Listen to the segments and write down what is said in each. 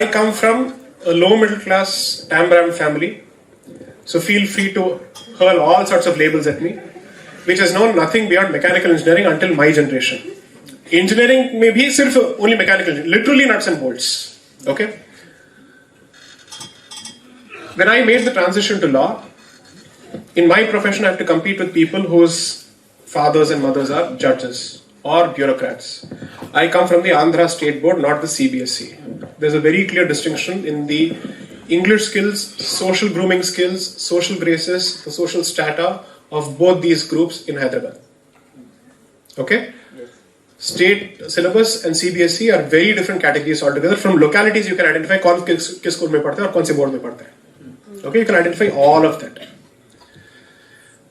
I come from a low middle class Tambram family, so feel free to hurl all sorts of labels at me, which has known nothing beyond mechanical engineering until my generation. Engineering may be sirf only mechanical, literally nuts and bolts. Okay? When I made the transition to law, in my profession I have to compete with people whose fathers and mothers are judges or bureaucrats. I come from the Andhra State Board, not the CBSE. There's a very clear distinction in the English skills, social grooming skills, social graces, the social strata of both these groups in Hyderabad. Okay? State syllabus and CBSE are very different categories altogether. From localities you can identify कौन किस school में पढ़ता है और कौन से board में पढ़ता है. Okay, you can identify all of that.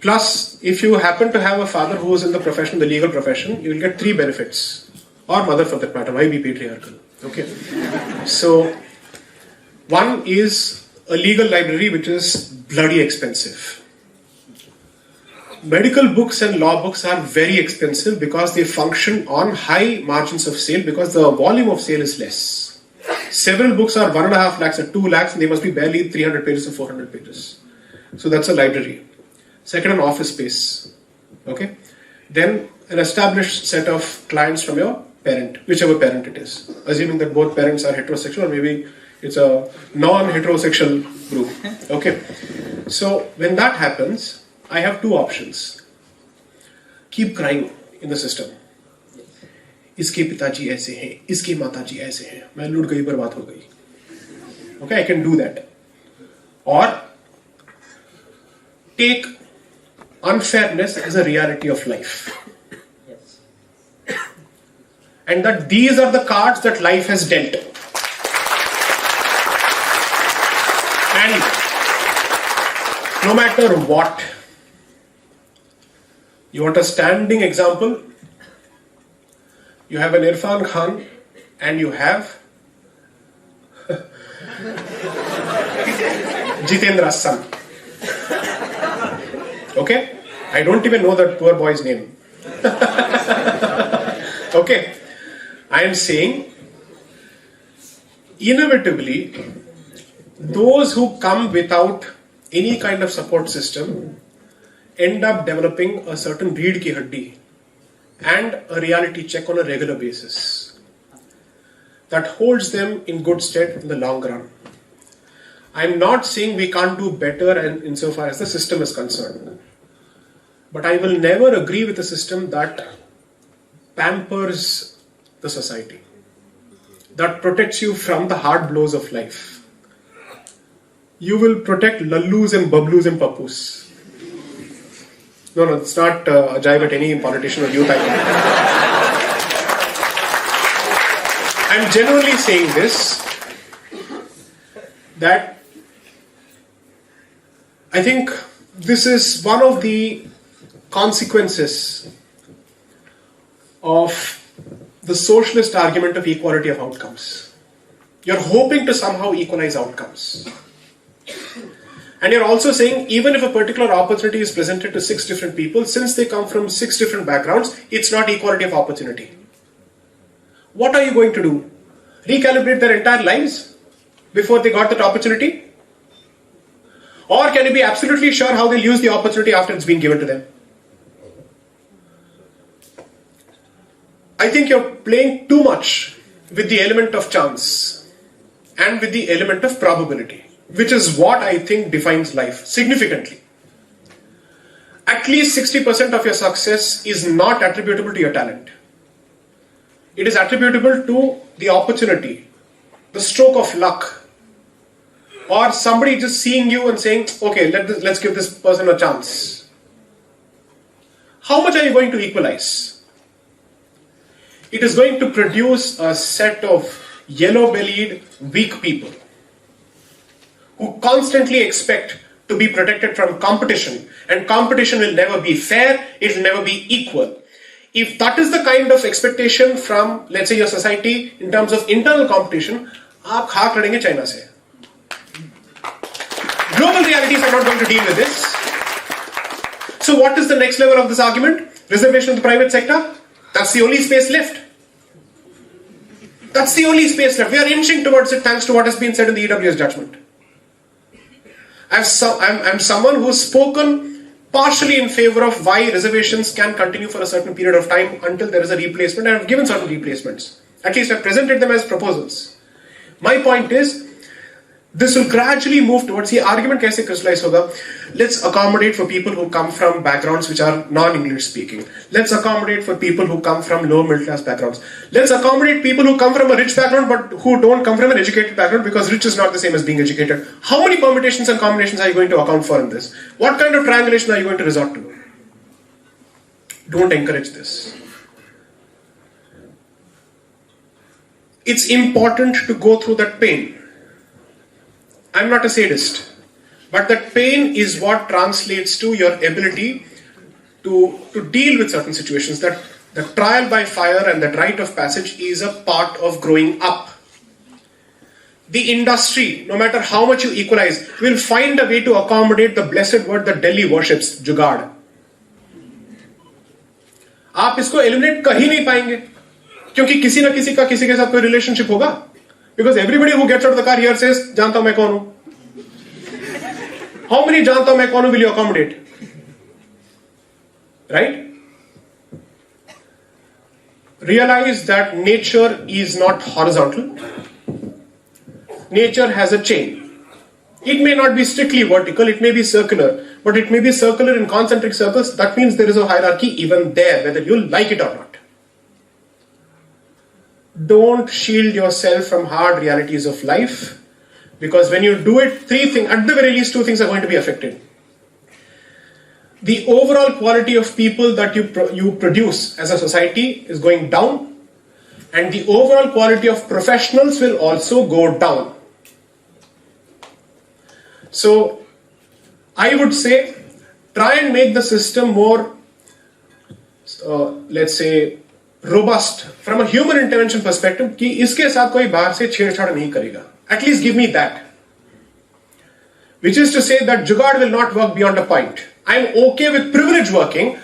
Plus, if you happen to have a father who is in the profession, the legal profession, you will get 3 benefits. Or mother for that matter. Why be patriarchal? Okay. So, one is a legal library which is bloody expensive. Medical books and law books are very expensive because they function on high margins of sale because the volume of sale is less. Several books are 1.5 lakhs or 2 lakhs and they must be barely 300 pages or 400 pages. So that's a library. Second, an office space. Okay. Then an established set of clients from your parent, whichever parent it is. Assuming that both parents are heterosexual or maybe it's a non-heterosexual group. Okay. So when that happens, I have 2 options. Keep crying in the system. इसके पिताजी ऐसे हैं, इसके माताजी ऐसे हैं, मैं लुट गई बर्बाद हो गई. Okay, I can do that. Or take unfairness as a reality of life. Yes. And that these are the cards that life has dealt. And no matter what, you want a standing example? You have an Irfan Khan and you have Jitendra's son. Okay? I don't even know that poor boy's name. Okay? I am saying, inevitably, those who come without any kind of support system end up developing a certain reed ki haddi and a reality check on a regular basis that holds them in good stead in the long run. I'm not saying we can't do better and insofar as the system is concerned. But I will never agree with a system that pampers the society, that protects you from the hard blows of life. You will protect lallus and bablus and pappus. No, it's not a jibe at any politician or youth. I'm genuinely saying this, that I think this is one of the consequences of the socialist argument of equality of outcomes. You're hoping to somehow equalize outcomes. And you're also saying, even if a particular opportunity is presented to 6 different people, since they come from 6 different backgrounds, it's not equality of opportunity. What are you going to do? Recalibrate their entire lives before they got that opportunity? Or can you be absolutely sure how they'll use the opportunity after it's been given to them? I think you're playing too much with the element of chance and with the element of probability, which is what I think defines life significantly. At least 60% of your success is not attributable to your talent. It is attributable to the opportunity, the stroke of luck, or somebody just seeing you and saying, okay, let's give this person a chance. How much are you going to equalize? It is going to produce a set of yellow-bellied, weak people who constantly expect to be protected from competition, and competition will never be fair, it will never be equal. If that is the kind of expectation from, let's say, your society in terms of internal competition, aap khak ladenge China se. Global realities are not going to deal with this. So what is the next level of this argument? Reservation of the private sector? That's the only space left. That's the only space left. We are inching towards it thanks to what has been said in the EWS judgment. I'm someone who's spoken partially in favor of why reservations can continue for a certain period of time until there is a replacement, and I've given certain replacements. At least I've presented them as proposals. My point is, this will gradually move towards the argument kaise crystallize hoga. Let's accommodate for people who come from backgrounds which are non-English speaking. Let's accommodate for people who come from low middle class backgrounds. Let's accommodate people who come from a rich background but who don't come from an educated background, because rich is not the same as being educated. How many permutations and combinations are you going to account for in this? What kind of triangulation are you going to resort to? Don't encourage this. It's important to go through that pain. I'm not a sadist, but that pain is what translates to your ability to deal with certain situations. That the trial by fire and that rite of passage is a part of growing up. The industry, no matter how much you equalize, will find a way to accommodate the blessed word that Delhi worships, जुगाड़. आप इसको eliminate कर ही नहीं पाएंगे, क्योंकि किसी ना किसी का किसी के साथ कोई relationship होगा. Because everybody who gets out of the car here says, जानता हूं मैं कौन हूं. How many जानता हूं मैं कौन हूं will you accommodate? Right? Realize that nature is not horizontal. Nature has a chain. It may not be strictly vertical, it may be circular, but it may be circular in concentric circles. That means there is a hierarchy even there, whether you like it or not. Don't shield yourself from hard realities of life, because when you do it, three things, at the very least two things are going to be affected. The overall quality of people that you produce as a society is going down, and the overall quality of professionals will also go down. So I would say, try and make the system more, let's say, robust from a human intervention perspective, कि इसके साथ कोई बाहर से छेड़छाड़ नहीं करेगा. At least give me that. Which is to say that जुगाड़ will not work beyond a point. I'm okay with privilege working.